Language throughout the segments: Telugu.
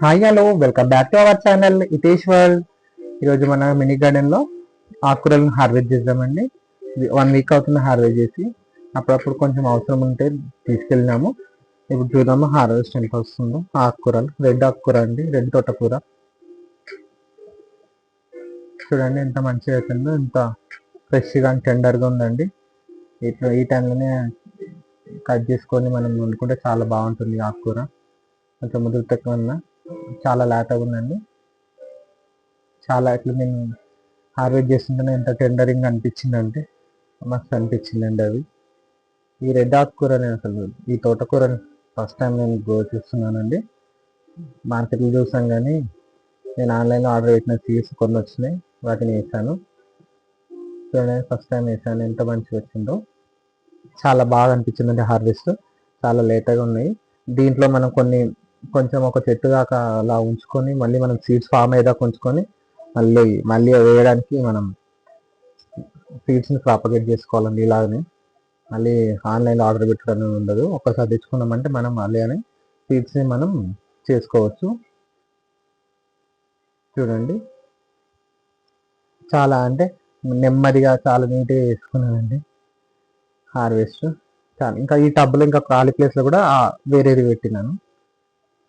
Hi hello welcome back to our channel Itesh world. ఈరోజు మన మినీ గార్డెన్లో ఆకుకూరలను హార్వెస్ట్ చేద్దామండి. 1 వీక్ అవుతుంది హార్వెస్ట్ చేసి. అప్పుడప్పుడు కొంచెం అవసరం ఉంటే తీసుకెళ్ళినాము. ఇప్పుడు చూద్దాము హార్వెస్ట్ ఎంత వస్తుందో. ఆకుకూరలు రెడ్ ఆకుకూర అండి, రెడ్ తోటకూర. చూడండి ఎంత మంచిగా అవుతుందో, ఎంత ఫ్రెష్గా టెండర్గా ఉందండి. ఇట్లా ఈ టైంలోనే కట్ చేసుకొని మనం వండుకుంటే చాలా బాగుంటుంది ఆకుకూర. కొంచెం ముదురు తక్కువ ఉన్న చాలా లేతగా ఉందండి. చాలా ఇట్లా నేను హార్వెస్ట్ చేస్తుంటేనే ఎంత టెండరింగ్ అనిపించిందంటే మస్తు అనిపించిందండి అది. ఈ రెడ్ ఆకుకూర అసలు ఈ తోటకూరని ఫస్ట్ టైం నేను గ్రో చేస్తున్నానండి. మార్కెట్లో చూసాం కానీ నేను ఆన్లైన్లో ఆర్డర్ పెట్టిన సీడ్స్ కొన్ని వచ్చినాయి, వాటిని వేసాను. చూడండి ఫస్ట్ టైం వేసాను, ఎంత మంచిగా వచ్చిందో. చాలా బాగా అనిపించిందండి హార్వెస్ట్. చాలా లేతగా ఉన్నాయి. దీంట్లో మనం కొంచెం ఒక చెట్టు దాకా అలా ఉంచుకొని మళ్ళీ మనం సీడ్స్ ఫామ్ అయ్యేదాకా ఉంచుకొని మళ్ళీ మళ్ళీ వేయడానికి మనం సీడ్స్ని ప్రాపగేట్ చేసుకోవాలండి. ఇలాగనే మళ్ళీ ఆన్లైన్లో ఆర్డర్ పెట్టడం ఉండదు. ఒక్కసారి తెచ్చుకున్నామంటే మనం మళ్ళీ అని సీడ్స్ని మనం చేసుకోవచ్చు. చూడండి చాలా అంటే నెమ్మదిగా చాలా నీట్గా చేసుకున్నానండి హార్వెస్ట్. చాలా ఇంకా ఈ టబ్లో ఇంకా ఖాళీ ప్లేస్లో కూడా వేరేది పెట్టినాను.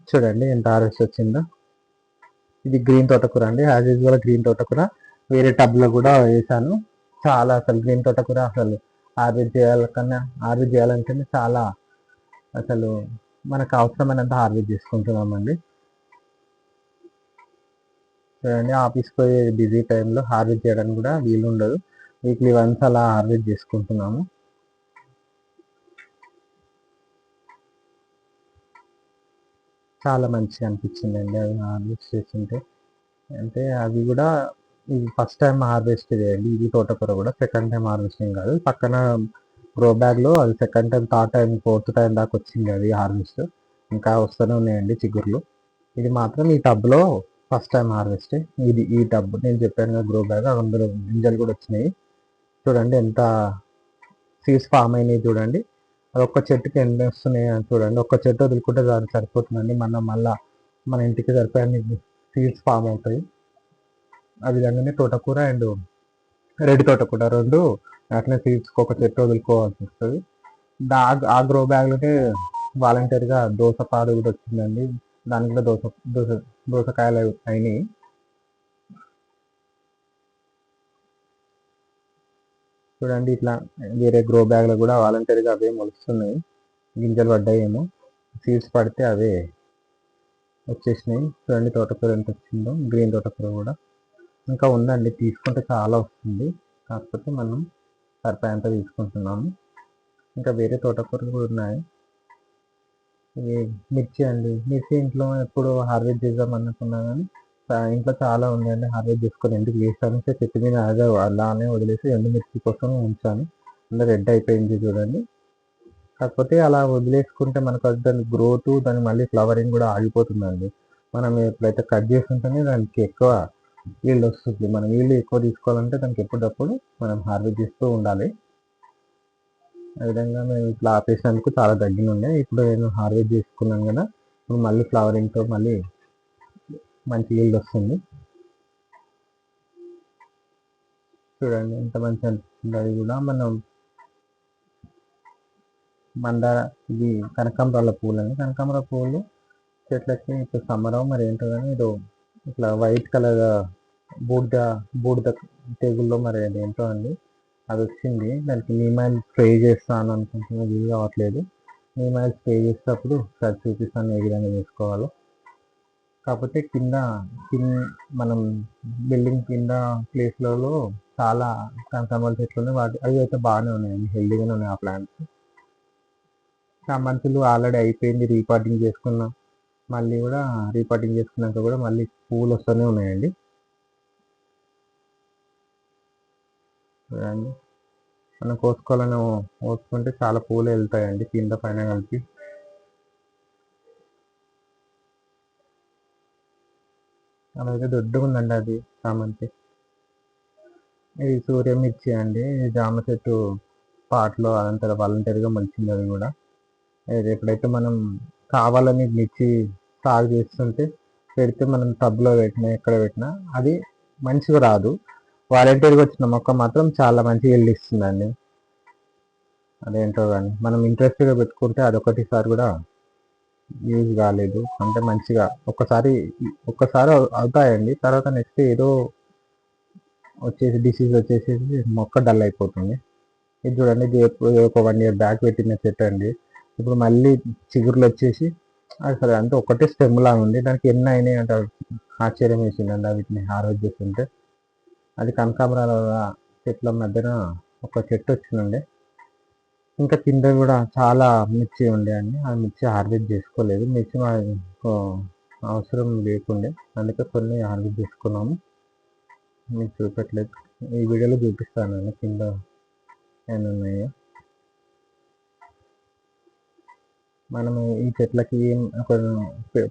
చూడండి ఎంత హార్వెస్ట్ వచ్చిందో. ఇది గ్రీన్ తోటకూర అండి, యాజ్ యూజువల్ గ్రీన్ తోటకూర. వేరే టబ్లో కూడా వేసాను. చాలా అసలు గ్రీన్ తోటకూర అసలు హార్వెస్ట్ చేయాలంటే చాలా అసలు మనకు అవసరమైనంత హార్వెస్ట్ చేసుకుంటున్నామండి. చూడండి ఆఫీస్కి పోయే బిజీ టైంలో హార్వెస్ట్ చేయడానికి కూడా వీలు ఉండదు. వీక్లీ వన్స్ అలా హార్వెస్ట్ చేసుకుంటున్నాము. చాలా మంచిగా అనిపించిందండి అవి హార్వెస్ట్ చేస్తుంటే. అంటే అవి కూడా ఇది ఫస్ట్ టైం హార్వెస్ట్ చేయండి. ఇది తోటకూర కూడా సెకండ్ టైం హార్వెస్టింగ్ కాదు. పక్కన గ్రో బ్యాగ్లో అది second time, third time, fourth time దాకా వచ్చింది అది హార్వెస్ట్. ఇంకా వస్తూనే ఉన్నాయండి చిగుర్లు. ఇది మాత్రం ఈ టబ్లో ఫస్ట్ టైం హార్వెస్ట్. ఈ టబ్ నేను చెప్పాను కదా గ్రో బ్యాగ్, అందులో గింజలు కూడా వచ్చినాయి. చూడండి ఎంత సీడ్స్ ఫామ్ అయినాయి చూడండి. అది ఒక్క చెట్టుకి ఎన్ని వస్తున్నాయి చూడండి. ఒక్క చెట్టు వదులుకుంటే దాన్ని సరిపోతుందండి. మళ్ళీ మన ఇంటికి సరిపోయే సీడ్స్ ఫామ్ అవుతాయి. ఆ విధంగానే తోటకూర అండ్ రెడ్ తోటకూర రెండు అట్లనే సీడ్స్కి ఒక చెట్టు వదులుకోవాల్సి వస్తుంది. ఆ గ్రో బ్యాగ్లోనే వాలంటీర్గా దోస పాదు కూడా వచ్చిందండి. దానికి కూడా దోసకాయలు అయినాయి. చూడండి ఇట్లా వేరే గ్రో బ్యాగ్లో కూడా వాలంటీర్గా అవే మొలుస్తున్నాయి. గింజలు పడ్డాయేమో, సీడ్స్ పడితే అవే వచ్చేసినాయి. చూడండి తోటకూర ఎంత వచ్చిందో, గ్రీన్ తోటకూర కూడా ఇంకా ఉందండి. తీసుకుంటే చాలా వస్తుంది, కాకపోతే మనం సరిపోయేంత తీసుకుంటున్నాము. ఇంకా వేరే తోటకూరలు కూడా ఉన్నాయి. ఇది మిర్చి అండి. మిర్చి ఇంట్లో ఎప్పుడు హార్వెస్ట్ చేద్దాం అనుకున్నా కానీ ఇంట్లో చాలా ఉందండి. హార్వెస్ట్ చేసుకొని ఎందుకు వేస్తాను చెట్టు మీద అలానే వదిలేసి ఎండుమిర్చి కోసం ఉంచాను. అందరూ రెడ్ అయిపోయింది చూడండి. కాకపోతే అలా వదిలేసుకుంటే మనకు దాని గ్రోత్, దాని మళ్ళీ ఫ్లవరింగ్ కూడా ఆగిపోతుందండి. మనం ఎప్పుడైతే కట్ చేస్తుంటేనే దానికి ఎక్కువ ఈల్డ్ వస్తుంది. మనం ఈల్డ్ ఎక్కువ తీసుకోవాలంటే దానికి ఎప్పుడప్పుడు మనం హార్వెస్ట్ చేస్తూ ఉండాలి. ఆ విధంగా మేము ఇట్లా ఆపేసినందుకు చాలా తగ్గినుండే. ఇప్పుడు నేను హార్వెస్ట్ చేసుకున్నాను కదా, ఇప్పుడు మళ్ళీ ఫ్లవరింగ్తో మళ్ళీ మంచి ఈల్డ్ వస్తుంది. చూడండి ఎంత మంచి అనిపిస్తుంది. అది కూడా మనం ఇది కనకాంబరాల పూలు అండి. కనకాంబరాల పూలు చెట్లకి ఇప్పుడు సమ్మరం మరి ఏంటో కానీ ఇది ఇట్లా వైట్ కలర్ బూడిద బూడిద తెగుల్లో మరి ఏంటో అండి అది వచ్చింది. దానికి నీమ్ ఆయిల్ స్ప్రే చేస్తాను అనుకుంటున్నా, వీలు కావట్లేదు. నీమ్ ఆయిల్ స్ప్రే చేసేటప్పుడు ఒకసారి చూపిస్తాను ఏ విధంగా చేసుకోవాలో. కాకపోతే కింద మనం బిల్డింగ్ కింద ప్లేస్లలో చాలా కనకాంబరాల చెట్లు ఉన్నాయి. అవి అయితే బాగానే ఉన్నాయండి, హెల్దీగానే ఉన్నాయి ఆ ప్లాంట్స్. చామంతులు ఆల్రెడీ అయిపోయింది, రీపాటింగ్ చేసుకున్నాం. మళ్ళీ కూడా రీపాటింగ్ చేసుకున్నాక కూడా మళ్ళీ పూలు వస్తూనే ఉన్నాయండి. చూడండి మనం కోసుకుంటే చాలా పూలు వెళ్తాయండి కింద పైన కలిపి. అలాగే దొడ్డుగా ఉందండి అది చామంతి. ఇది సూర్యమిర్చి అండి. జామ చెట్టు పాటలో అదంతా వాలంటీర్గా మంచిది. అది కూడా ఎప్పుడైతే మనం కావాలని మిర్చి సాగు చేస్తుంటే పెడితే మనం టబ్లో పెట్టినా ఎక్కడ పెట్టినా అది మంచిగా రాదు. వాలంటీర్గా వచ్చిన మొక్క మాత్రం చాలా మంచిగా ఈల్డ్ ఇస్తుందండి. అదేంటో కానీ మనం ఇంట్రెస్ట్గా పెట్టుకుంటే అదొకటిసారి కూడా యూజ్ కాలేదు. అంటే మంచిగా ఒక్కసారి అవుతాయండి, తర్వాత నెక్స్ట్ ఏదో డిసీజ్ వచ్చేసేసి మొక్క డల్ అయిపోతుంది. ఇది చూడండి, ఇది ఒక 1 year బ్యాక్ పెట్టిన చెట్టు అండి. ఇప్పుడు మళ్ళీ చిగుర్లు వచ్చేసి అసలు అంటే ఒకటే స్టెమ్ లా ఉంది. దానికి ఎన్ని అయినాయి అంటే ఆశ్చర్యం వేసిందండి వీటిని హార్వెస్ట్ చేస్తుంటే. అది కనకాంబరాల చెట్ల మధ్యన ఒక చెట్టు వచ్చిందండి. ఇంకా కింద కూడా చాలా మిర్చి ఉండే అండి. ఆ మిర్చి హార్వెస్ట్ చేసుకోలేదు. మిర్చి అవసరం లేకుండే, అందుకే కొన్ని హార్వెస్ట్ చేసుకున్నాము. మీకు చూపెట్టలేదు, ఈ వీడియోలో చూపిస్తాను కింద ఏమి ఉన్నాయో. మనం ఈ చెట్లకి ఒక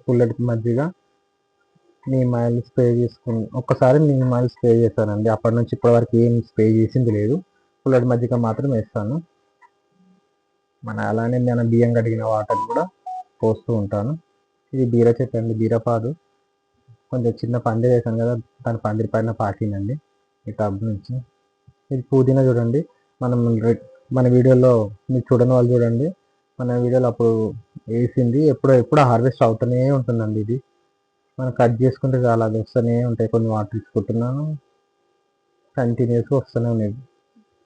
పుల్లటి మజ్జిగ నీమ్ ఆయిల్ స్ప్రే చేసుకుని ఒక్కసారి నీమ్ ఆయిల్ స్ప్రే చేశానండి. అప్పటి నుంచి ఇప్పటి వరకు ఏం స్ప్రే చేసింది లేదు. పుల్లటి మజ్జిగ మాత్రం వేస్తాను. అలానే నేను బియ్యం కడిగిన వాటర్ కూడా పోస్తూ ఉంటాను. ఇది బీర చెట్టు అండి, బీరపాదు. కొంచెం చిన్న పందిరి వేసాను కదా, దాని పందిరి పైన పాకిందండి ఈ టబ్ నుంచి. ఇది పుదీనా చూడండి, మనం మన వీడియోలో మీరు చూడని వాళ్ళు చూడండి, మన వీడియోలో అప్పుడు వేసింది ఎప్పుడు హార్వెస్ట్ అవుతూనే ఉంటుందండి. ఇది మనం కట్ చేసుకుంటే చాలా అది వస్తూనే ఉంటాయి. కొన్ని వాటర్ ఇచ్చుకుంటున్నాను, కంటిన్యూస్గా వస్తూనే ఉన్నాయి.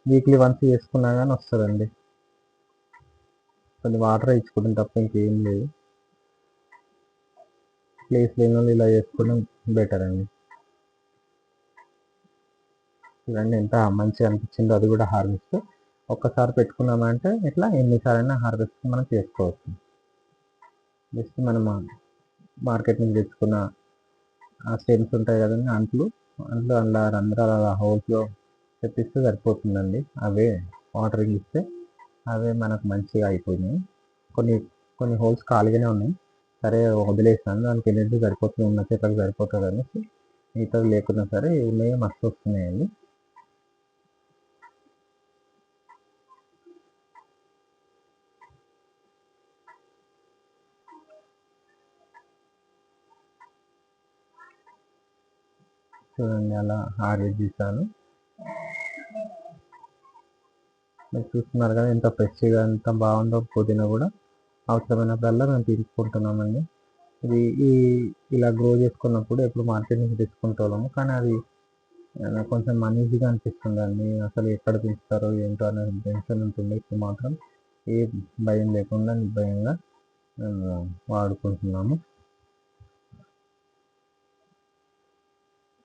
వీక్లీ వన్స్ చేసుకున్నా కానీ వస్తుందండి. కొన్ని వాటర్ ఇచ్చుకుంటాం తప్ప ఇంకేం లేదు. ప్లేస్ లేని వాళ్ళు ఇలా చేసుకోవడం బెటర్ అండి. చూడండి ఎంత మంచిగా అనిపించిందో, అది కూడా హార్వెస్ట్. ఒక్కసారి పెట్టుకున్నామంటే ఇట్లా ఎన్నిసార్లైనా హార్వెస్ట్ మనం చేసుకోవచ్చు. జస్ట్ మనం మార్కెట్ నుంచి తెచ్చుకున్న ఆ స్టెమ్స్ ఉంటాయి కదండి, అంట్లు అలా రంధ్రాల హోల్స్లో తెప్పిస్తే సరిపోతుందండి. అవే వాటరింగ్ ఇస్తే అవే మనకు మంచిగా అయిపోయినాయి. కొన్ని కొన్ని హోల్స్ ఖాళీగానే ఉన్నాయి, సరే వదిలేసాను. దానికి ఎనర్జీ సరిపోతుంది, ఉన్న చెట్లకు సరిపోతుంది అనేసి. మిగతాది లేకున్నా సరే ఉన్నాయి, మస్తు వస్తున్నాయండి. చూడండి అలా హార్వెస్ట్ చేశాను. మీరు చూస్తున్నారు కదా ఎంత ఫ్రెష్గా ఎంత బాగుందో. పుదీనా కూడా అవసరమైనప్పుడల్లా మేము తీసుకుంటున్నామండి. ఇది ఇలా గ్రో చేసుకున్నప్పుడు ఎప్పుడు మార్కెట్ నుంచి తెచ్చుకుంటాము, కానీ అది నాకు కొంచెం అనీజీగా అనిపిస్తుందండి. అసలు ఎక్కడ పెంచుతారో ఏంటో అనే టెన్షన్ ఉంటుంది. ఇప్పుడు మాత్రం ఏ భయం లేకుండా నిర్భయంగా వాడుకుంటున్నాము.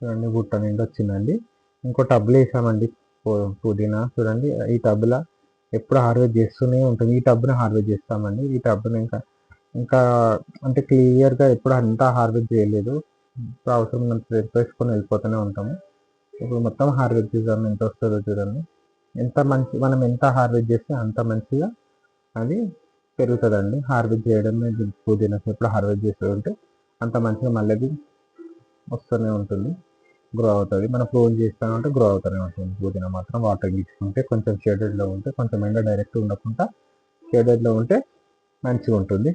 చూడండి గుట్ట నిండా వచ్చిందండి. ఇంకో టబ్లో వేసామండి పుదీనా. చూడండి ఈ టబ్లో ఎప్పుడు హార్వెస్ట్ చేస్తూనే ఉంటుంది. ఈ టబ్ని హార్వెస్ట్ చేస్తామండి. ఈ టబ్ని ఇంకా అంటే క్లియర్గా ఎప్పుడు అంతా హార్వెస్ట్ చేయలేదు. ఇప్పుడు అవసరం వేసుకొని వెళ్ళిపోతూనే ఉంటాము. ఇప్పుడు మొత్తం హార్వెస్ట్ చేద్దాం, ఎంత వస్తుందో చూడండి. మనం ఎంత హార్వెస్ట్ చేస్తే అంత మంచిగా అది పెరుగుతుందండి. హార్వెస్ట్ చేయడమే పుదీనా ఎప్పుడు హార్వెస్ట్ చేస్తూ ఉంటే అంత మంచిగా మళ్ళీ వస్తూనే ఉంటుంది, గ్రో అవుతుంది. మనం క్లోజ్ చేస్తామంటే గ్రో అవుతూనే ఉంటుంది. పుదీనా మాత్రం వాటర్ తీసుకుంటే కొంచెం షేడెడ్లో ఉంటే, కొంచెం ఎండ డైరెక్ట్ ఉండకుండా షేడెడ్లో ఉంటే మంచిగా ఉంటుంది.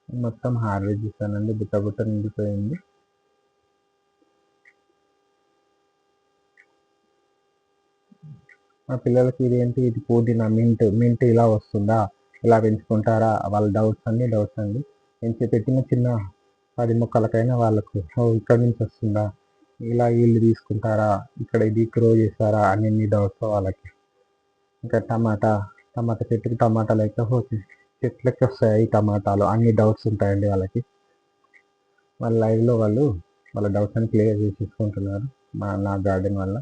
మొత్తం హార్వెస్ట్ చేస్తానండి, బుట్ట నిండిపోయింది. మా పిల్లలకి ఇది పుదీనా మింట్ ఇలా వస్తుందా, ఇలా పెంచుకుంటారా, వాళ్ళ డౌట్స్ అండి. నేను పెట్టిన చిన్న 10 మొక్కలకైనా వాళ్ళకు ఇక్కడ నుంచి వస్తుందా, ఇలా వీళ్ళు తీసుకుంటారా, ఇక్కడ ఇది గ్రో చేస్తారా అన్ని డౌట్స్ వాళ్ళకి. ఇంకా టమాటా చెట్టుకి టమాటాలు అయితే చెట్లకి వస్తాయి టమాటాలు, అన్ని డౌట్స్ ఉంటాయండి వాళ్ళకి. వాళ్ళ లైవ్లో వాళ్ళ డౌట్స్ అని క్లియర్ చేసేసుకుంటున్నారు నా గార్డెన్ వల్ల.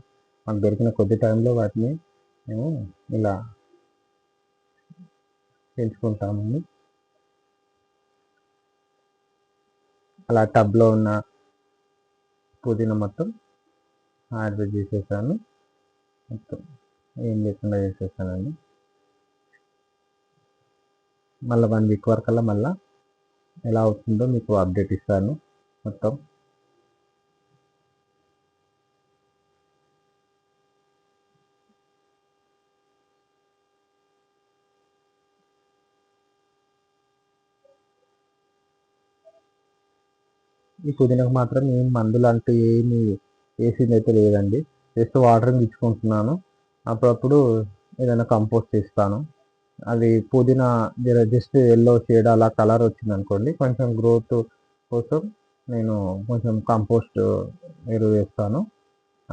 మాకు దొరికిన కొద్ది టైంలో వాటిని మేము ఇలా పెంచుకుంటామండి. అలా టబ్లో ఉన్న పుదీనా మొత్తం హార్వెస్ట్ చేసేసాను. మొత్తం ఏం లేకుండా చేసేసానండి. మళ్ళీ 1 week వరకల్లా మళ్ళీ ఎలా అవుతుందో మీకు అప్డేట్ ఇస్తాను మొత్తం. ఈ పుదీనాకు మాత్రం ఏం మందులు అంటూ ఏమి వేసింది అయితే లేదండి. జస్ట్ వాటరింగ్ ఇచ్చుకుంటున్నాను. అప్పుడప్పుడు ఏదైనా కంపోస్ట్ ఇస్తాను. అది పుదీనా జస్ట్ ఎల్లో షేడ్ అలా కలర్ వచ్చిందనుకోండి, కొంచెం గ్రోత్ కోసం నేను కొంచెం కంపోస్ట్ ఎరువు వేస్తాను.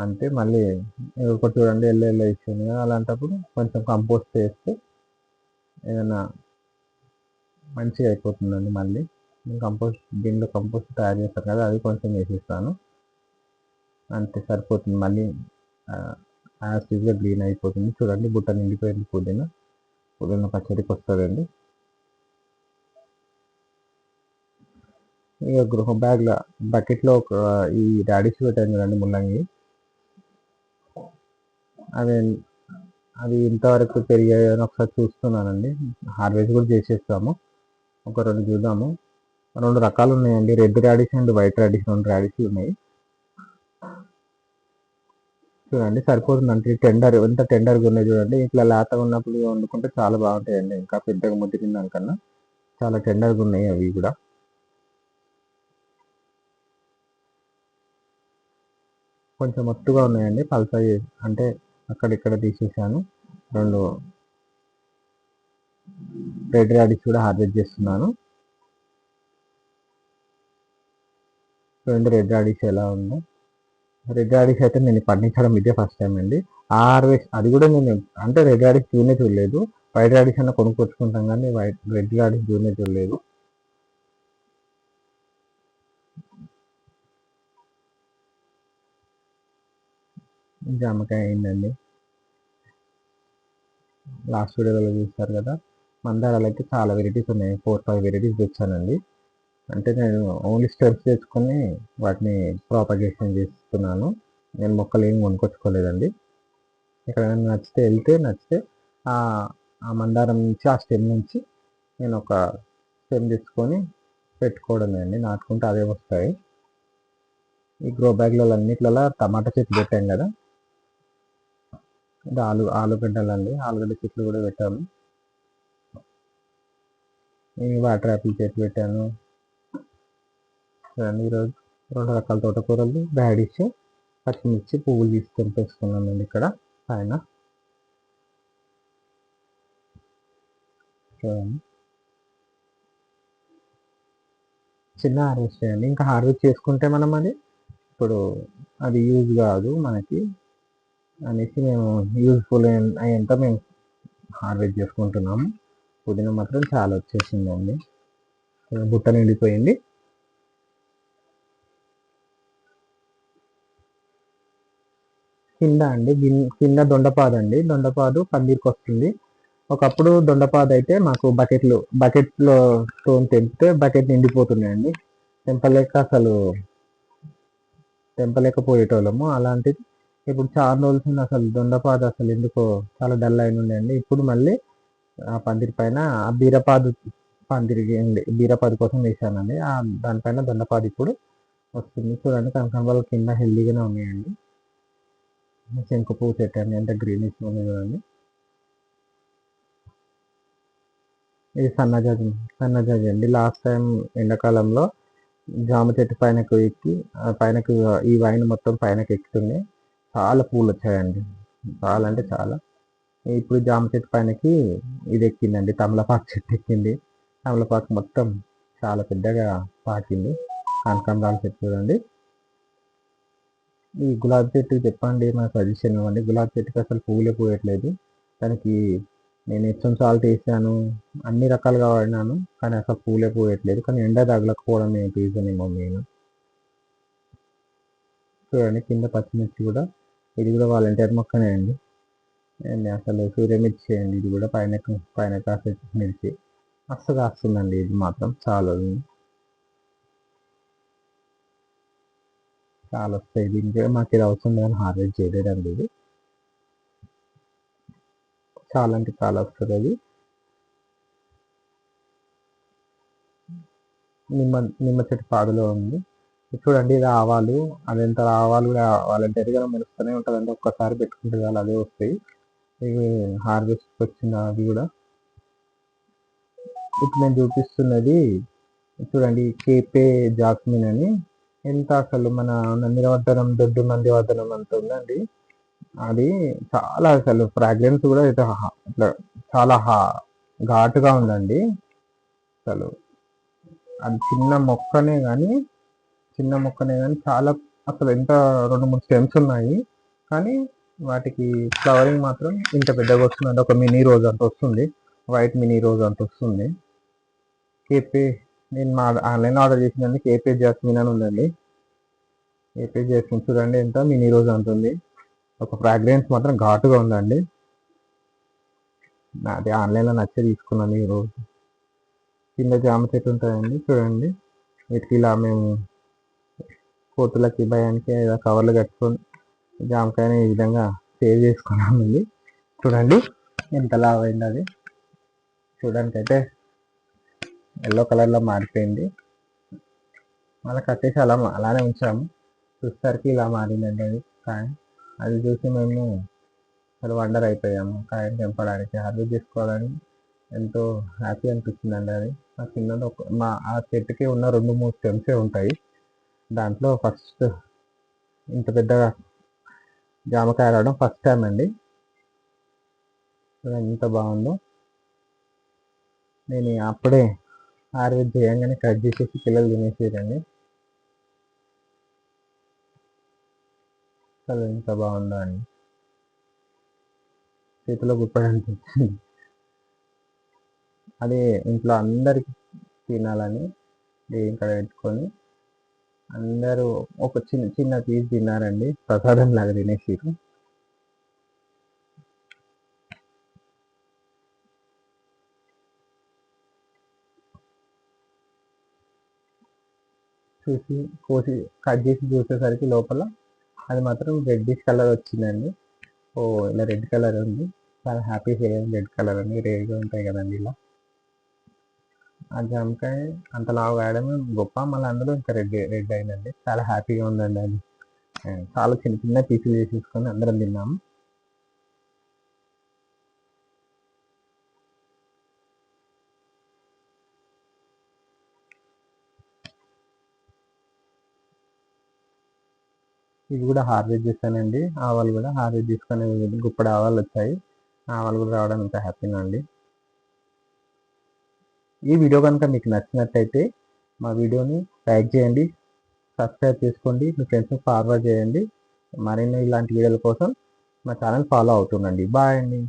అంతే. మళ్ళీ ఒకటి చూడండి ఎల్లో ఎల్లో ఇచ్చింది కదా, అలాంటప్పుడు కొంచెం కంపోస్ట్ వేస్తే ఏదైనా మంచిగా అయిపోతుందండి. మళ్ళీ కంపోస్ట్ దీనిలో కంపోస్ట్ తయారు చేస్తారు కదా, అది కొంచెం వేసిస్తాను. అంతే సరిపోతుంది. మళ్ళీ యాసిడ్గా గ్రీన్ అయిపోతుంది. చూడండి బుట్ట నిండిపోయింది పుదీనా పచ్చడికి వస్తుందండి. ఇక గృహ బ్యాగ్ల బకెట్లో ఒక ఈ రాడిష్ పెట్టాను చూడండి, ముల్లంగి. అవి అవి ఇంతవరకు పెరిగాయని ఒకసారి చూస్తున్నానండి. హార్వెస్ట్ కూడా చేసేస్తాము. ఒక 2 చూద్దాము. 2 రకాలు ఉన్నాయండి, red radish and white radish, 2 రాడిష్లు ఉన్నాయి. చూడండి సరిపోతుంది అంటే ఎంత టెండర్గా ఉన్నాయి చూడండి. ఇట్లా లేతగా ఉన్నప్పుడు వండుకుంటే చాలా బాగుంటాయండి. ఇంకా పెద్దగా ముదిరిన దానికన్నా చాలా టెండర్గా ఉన్నాయి అవి కూడా. కొంచెం మొత్తుగా ఉన్నాయండి, పల్సా అంటే అక్కడిక్కడ తీసేసాను. 2 రెడ్ రాడిష్ కూడా హార్వెస్ట్ చేస్తున్నాను. చూడండి రెడ్ రాడిష్ ఎలా ఉందో. రెడ్ రాడిష్ అయితే నేను పండించడం ఇదే ఫస్ట్ టైం అండి. హార్వెస్ట్ అది కూడా నేను అంటే రెడ్ రాడిష్ చూనే చూడలేదు. వైట్ రాడిష్ అన్న కొనుక్కొచ్చుకుంటాం కానీ రెడ్ రాడిష్ చూనే చూడలేదు. జామకాయ అయిందండి. లాస్ట్ వీడియోలో చూస్తారు కదా, మందారాలు అయితే చాలా వెరైటీస్ ఉన్నాయి. 4-5 వెరైటీస్ తెచ్చానండి. అంటే నేను ఓన్లీ స్టెమ్స్ తెచ్చుకొని వాటిని ప్రాపగేషన్ చేస్తున్నాను. నేను మొక్కలు ఏమి కొనుక్కొచ్చుకోలేదండి. ఎక్కడైనా నచ్చితే ఆ మందారం నుంచి, ఆ స్టెమ్ నుంచి నేను ఒక స్టెమ్ తెచ్చుకొని పెట్టుకోవడమే అండి. నాటుకుంటే అవే వస్తాయి. ఈ గ్రో బ్యాగ్లలో అన్నిట్లలో టమాటా చెట్లు పెట్టాం కదా, ఇది ఆలుగడ్డలు అండి. ఆలుగడ్డ చెట్లు కూడా పెట్టాము. నేను వాటర్ యాపిల్ చెట్లు పెట్టాను. చూడండి ఈరోజు 2 రకాల తోటకూరలు, రాడిష్, పచ్చిమిర్చి పువ్వులు తీసి తెంపేసుకున్నానండి ఇక్కడ పైన. చూడండి చిన్న హార్వెస్ట్ చేయండి. ఇంకా హార్వెస్ట్ చేసుకుంటే మనం ఇప్పుడు అది యూజ్ కాదు మనకి అనేసి మేము యూజ్ఫుల్ అయ్యేంత మేము హార్వెస్ట్ చేసుకుంటున్నాము. పుదీనా మాత్రం చాలా వచ్చేసిందండి, బుట్ట నిండిపోయింది. కింద దొండపాదు అండి. దొండపాదు పందిరికి వస్తుంది. ఒకప్పుడు దొండపాదు అయితే మాకు బకెట్లో తెంపితే బకెట్ నిండిపోతున్నాయండి. తెంపలేకపోయేటోళ్ళము. అలాంటిది ఇప్పుడు చాలా రోజులు అసలు దొండపాదు అసలు ఎందుకో చాలా డల్ అయిన ఉండండి. ఇప్పుడు మళ్ళీ ఆ పందిరి పైన ఆ బీరపాదు కోసం వేసానండి. దానిపైన దొండపాదు ఇప్పుడు వస్తుంది. చూడండి కనకాంబరాలు కింద హెల్దీగానే ఉన్నాయండి. శంకు పువ్వు చెట్టు అండి, ఎంత గ్రీనిష్ ఉంది చూడండి. ఇది సన్నజాజి అండి. లాస్ట్ టైం ఎండాకాలంలో జామ చెట్టు పైనకు ఎక్కి పైనకు ఈ వైన్ మొత్తం పైనకి ఎక్కుతుంది. చాలా పూలు వచ్చాయండి, చాలా అంటే చాలా. ఇప్పుడు జామ చెట్టు పైనకి ఇది ఎక్కిందండి, తమలపాకు చెట్టు ఎక్కింది. తమలపాకు మొత్తం చాలా పెద్దగా పాకింది. కనకాంబరాల చెట్టు చూడండి. ఈ గులాబీ చెట్టుకి చెప్పండి, నా సజెషన్ ఇవ్వండి. గులాబీ చెట్టుకి అసలు పువ్వులే పూయట్లేదు. దానికి నేను ఎప్సమ్ సాల్ట్ వేసాను, అన్ని రకాలుగా వాడినాను, కానీ అసలు పూలే పూయట్లేదు. కానీ ఎండ తగలకపోవడం రీజన్ ఏమో మెయిన్. చూడండి కింద పచ్చిమిర్చి కూడా, ఇది కూడా వాలంటీర్ మొక్కనే అండి. అసలు సూర్యమిర్చి అండి, ఇది కూడా పైన కాసే మిర్చి మస్తు కాస్తుందండి. ఇది మాత్రం చాలా వస్తాయి. దీనికి మాకు ఇది అవసరం లేదని హార్వెస్ట్ చేయలేదండి. ఇది చాలా అంటే చాలా వస్తుంది. అది నిమ్మ చెట్టు పాదులో ఉంది. చూడండి ఇది ఆవాలు, అదెంత ఆవాలు కూడా వాలంటీర్గా మెరుస్తూనే ఉంటుందండి. ఒక్కసారి పెట్టుకుంటే చాలు అదే వస్తాయి. ఇవి హార్వెస్ట్ వచ్చిన అవి కూడా. ఇప్పుడు నేను చూపిస్తున్నది చూడండి కేపే జాస్మిన్ అని. ఎంత అసలు మన నందివర్ధనం దొడ్డు నందివర్ధనం అంత ఉందండి. అది చాలా అసలు ఫ్రాగ్రెన్స్ కూడా అయితే ఇట్లా చాలా ఘాటుగా ఉందండి. అసలు అది చిన్న మొక్కనే కానీ చాలా అసలు ఎంత 2-3 స్టెమ్స్ ఉన్నాయి. కానీ వాటికి ఫ్లవరింగ్ మాత్రం ఇంత పెద్దగా వస్తుందండి. ఒక మినీ రోజ్ అంత వస్తుంది, వైట్ మినీ రోజ్ అంత వస్తుంది. కేపీ నేను ఆన్లైన్ ఆర్డర్ చేసిందండి. కేపీ జాస్మిన్ అని ఉందండి. కేపీ జాస్మిన్ చూడండి ఎంత మినీ రోజ్ అంత ఉంది. ఒక ఫ్రాగ్రెన్స్ మాత్రం ఘాటుగా ఉందండి. అది ఆన్లైన్లో నచ్చే తీసుకున్నాను ఈరోజు. కింద జామ చెట్టు ఉంటుందండి చూడండి. వీటికి ఇలా మేము కోతులకి భయానికి కవర్లు కట్టుకొని జామకాయని ఈ విధంగా సేవ్ చేసుకున్నామండి. చూడండి ఎంత లావైంది అది. చూడడానికి అయితే ఎల్లో కలర్లో మారిపోయింది. మళ్ళీ కట్టేసి అలానే ఉంచాము. చూసేసరికి ఇలా మారిందండి అది కాయ. అది చూసి మేము అసలు వండర్ అయిపోయాము. కాయని తెంపడానికి హార్వెస్ట్ చేసుకోవాలని ఎంతో హ్యాపీ అనిపించిందండి. అది ఆ చిన్నది ఆ చెట్టుకి ఉన్న 2-3 స్టెమ్సే ఉంటాయి. దాంట్లో ఫస్ట్ ఇంత పెద్దగా జామకాయ రావడం ఫస్ట్ టైం అండి. ఎంత బాగుందో. నేను అప్పుడే హార్వెస్ట్ చేయంగానే కట్ చేసేసి పిల్లలు తినేసేదండి. అసలు ఎంత బాగుందో అండి. చేతిలో గుప్పడానికి అది ఇంట్లో అందరికి తినాలని ఇక్కడ పెట్టుకొని అందరూ ఒక చిన్న చిన్న పీస్ తిన్నారండి. ప్రసాదం లాగా తినేసారు. కోసి కట్ చేసి చూసేసరికి లోపల అది మాత్రం రెడ్డిష్ కలర్ వచ్చిందండి. ఓ ఇలా రెడ్ కలర్ ఉంది. చాలా హ్యాపీ ఫీల్ అయింది. రెడ్ కలర్ అని రేర్గా ఉంటాయి కదండి ఇలా. ఆ జామకాయ అంత లావు కాయడమే గొప్ప, మళ్ళీ అందులో ఇంకా రెడ్ అయిందండి. చాలా హ్యాపీగా ఉందండి అది. చాలా చిన్న చిన్న పీసులు చేసేసుకొని అందరం తిన్నాము. ఇది కూడా హార్వెస్ట్ చేశానండి. ఆవాలు కూడా హార్వెస్ట్ చేసుకునే గుప్పడి ఆవాలు వచ్చాయి. ఆవాలు కూడా రావడం ఇంకా హ్యాపీగా అండి. ఈ వీడియో కనుక మీకు నచ్చినట్టయితే మా వీడియోని లైక్ చేయండి, సబ్స్క్రైబ్ చేసుకోండి, మీ ఫ్రెండ్స్కి ఫార్వర్డ్ చేయండి. మరిన్ని ఇలాంటి వీడియోల కోసం మా ఛానల్ ఫాలో అవుతుండండి. బాయ్ అండి.